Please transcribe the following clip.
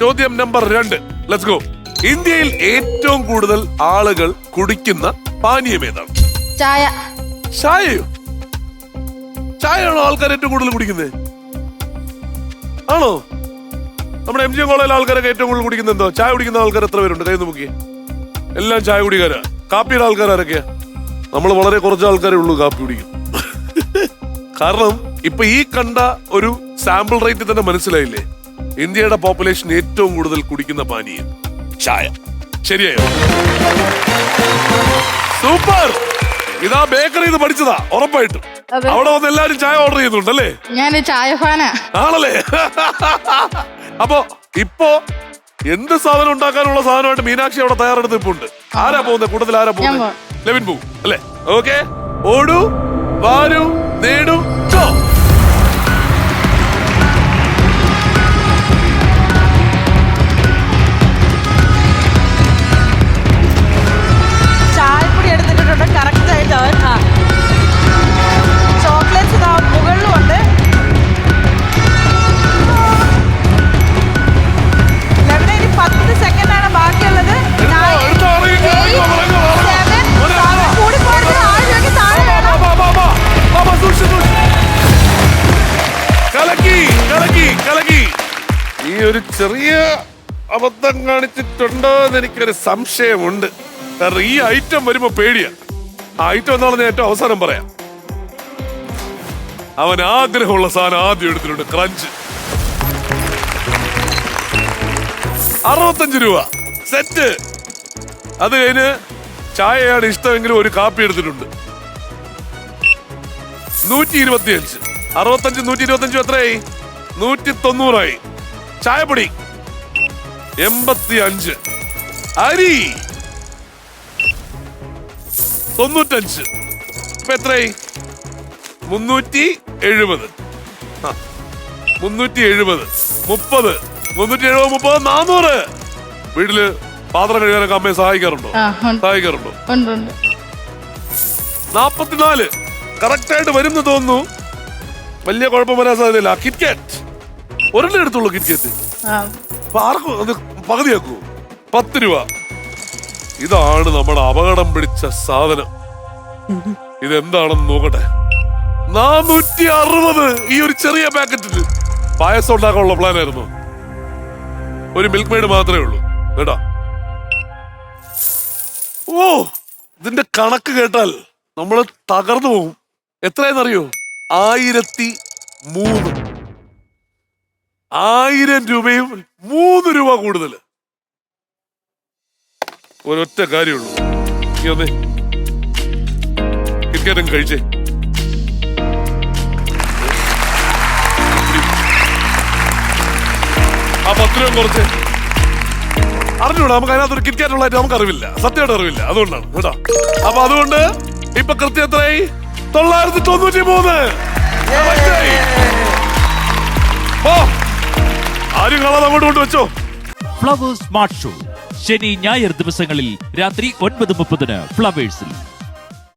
ചോദ്യം number 2. Let's go. ഇന്ത്യയിൽ ഏറ്റവും കൂടുതൽ ആളുകൾ കുടിക്കുന്ന പാനീയം ഏതാണ്? ചായ. ചായയോ? ചായയാണോ ആൾക്കാർ ഏറ്റവും കൂടുതൽ കുടിക്കുന്നത്? ആണോ? നമ്മുടെ MG കോളേജിലെ ആൾക്കാരൊക്കെ ഏറ്റവും കൂടുതൽ കുടിക്കുന്നത് എന്തോ? ചായ കുടിക്കുന്ന ആൾക്കാർ എത്ര പേരുണ്ട്? കൈ നോക്കി. എല്ലാം ചായ കുടിക്കാരാ. കാപ്പിയുടെ ആൾക്കാരൊക്കെയാ? നമ്മൾ വളരെ കുറച്ച് ആൾക്കാരേ ഉള്ളൂ കാപ്പി കുടിക്കും. കാരണം ഇപ്പൊ ഈ കണ്ട ഒരു സാമ്പിൾ റേറ്റ് തന്നെ മനസ്സിലായില്ലേ, ഇന്ത്യയുടെ പോപ്പുലേഷൻ ഏറ്റവും കൂടുതൽ കുടിക്കുന്ന പാനീയം ചായ. ശരിയായോ? സൂപ്പർ. ഇതാ ബേക്കറി ഇത് പഠിച്ചതാ ഉറപ്പായിട്ടും. അവിടെ വന്ന് എല്ലാരും ചായ ഓർഡർ ചെയ്യുന്നുണ്ടല്ലേ? ഞാൻ ചായ ഫാനാ. ആണല്ലേ? അപ്പൊ ഇപ്പോ എന്ത് സാധനം ഉണ്ടാക്കാനുള്ള സാധനമായിട്ട് മീനാക്ഷി അവിടെ തയ്യാറെടുത്ത് ഇപ്പൊ ഉണ്ട്. ആരാ പോകുന്നത്? കൂട്ടത്തിൽ ആരാ പോകുന്നത്? ലെവിൻ പോവും അല്ലേ? ഓക്കെ. ഓടൂ, വാരൂ, നേടൂ, ചോ. ചായപ്പൊടി എടുത്തിട്ടുണ്ട് കറക്റ്റ് ആയിട്ട് അവൻ. ചോക്ലേറ്റ്സ് മുകളിലും ഉണ്ട്. ലെവന ഇനി 10 സെക്കൻഡാണ് ബാക്കിയുള്ളത്. ഈ ഒരു ചെറിയ അബദ്ധം കാണിച്ചിട്ടുണ്ടോ എന്ന് എനിക്കൊരു സംശയമുണ്ട്. കാരണം ഈ ഐറ്റം വരുമ്പോ പേടിയാ. ആ ഐറ്റം എന്താണെന്ന് ഞാൻ ഏറ്റവും അവസാനം പറയാം. അവൻ ആഗ്രഹമുള്ള സാധനം ആദ്യം എടുത്തിട്ടുണ്ട്. ക്രഞ്ച്. 65 രൂപ സെറ്റ്. അത് കഴിഞ്ഞ് ചായയാണ് ഇഷ്ടമെങ്കിലും ഒരു കാപ്പി എടുത്തിട്ടുണ്ട്. 125. 65 125 എത്രയായി? 190 ചായപ്പൊടി 85. അരി 95. ഇപ്പൊ എത്രയായി? 370. 370 30 370 30 400. വീട്ടില് പാത്രം കഴുകാനൊക്കെ അമ്മയെ സഹായിക്കാറുണ്ടോ? 44 കറക്റ്റ് ആയിട്ട് വരുന്നു തോന്നുന്നു. വലിയ കുഴപ്പം വരാൻ സാധ്യതയില്ല. കിറ്റ്കാറ്റ് ഒരെണ്ണം എടുത്തുള്ളൂ. കിറ്റ്കാറ്റ് ആർക്കും അത് പകുതിയാക്കൂ. 10 രൂപ. ഇതാണ് നമ്മുടെ അപകടം പിടിച്ച സാധനം. ഇതെന്താണെന്ന് നോക്കട്ടെ. 460 ഈ ഒരു ചെറിയ പാക്കറ്റിൽ. പായസം ഉണ്ടാക്കാനുള്ള പ്ലാൻ ആയിരുന്നു. ഒരു മിൽക്ക് മെയ്ഡ് മാത്രമേ ഉള്ളൂ കേട്ടാ. ഓ, ഇതിന്റെ കണക്ക് കേട്ടാൽ നമ്മൾ തകർന്നു പോകും. എത്രയെന്നറിയോ? 1003. 1000 രൂപയും 3 രൂപ കൂടുതൽ. ഒരൊറ്റ കാര്യമുള്ളൂ. നീ ഒന്നേ കിറ്റ്കാറ്റും കഴിച്ചേ. ആ 10 രൂപ കുറച്ച്. അറിഞ്ഞൂടാ, നമുക്ക് അതിനകത്തൊരു കിറ്റ്കാറ്റ് ഉള്ളതായിട്ട് നമുക്ക് അറിവില്ല. സത്യമായിട്ട് അറിവില്ല. അതുകൊണ്ടാണ് കേട്ടോ. അപ്പൊ അതുകൊണ്ട് ഇപ്പൊ കൃത്യം എത്രയായി? 993. ആരും കാണാതെ അങ്ങോട്ട് കൊണ്ട് വെച്ചോ. ഫ്ലവേഴ്സ് സ്മാർട്ട് ഷോ ശനി ഞായർ ദിവസങ്ങളിൽ രാത്രി 9:30 ഫ്ലവേഴ്സിൽ.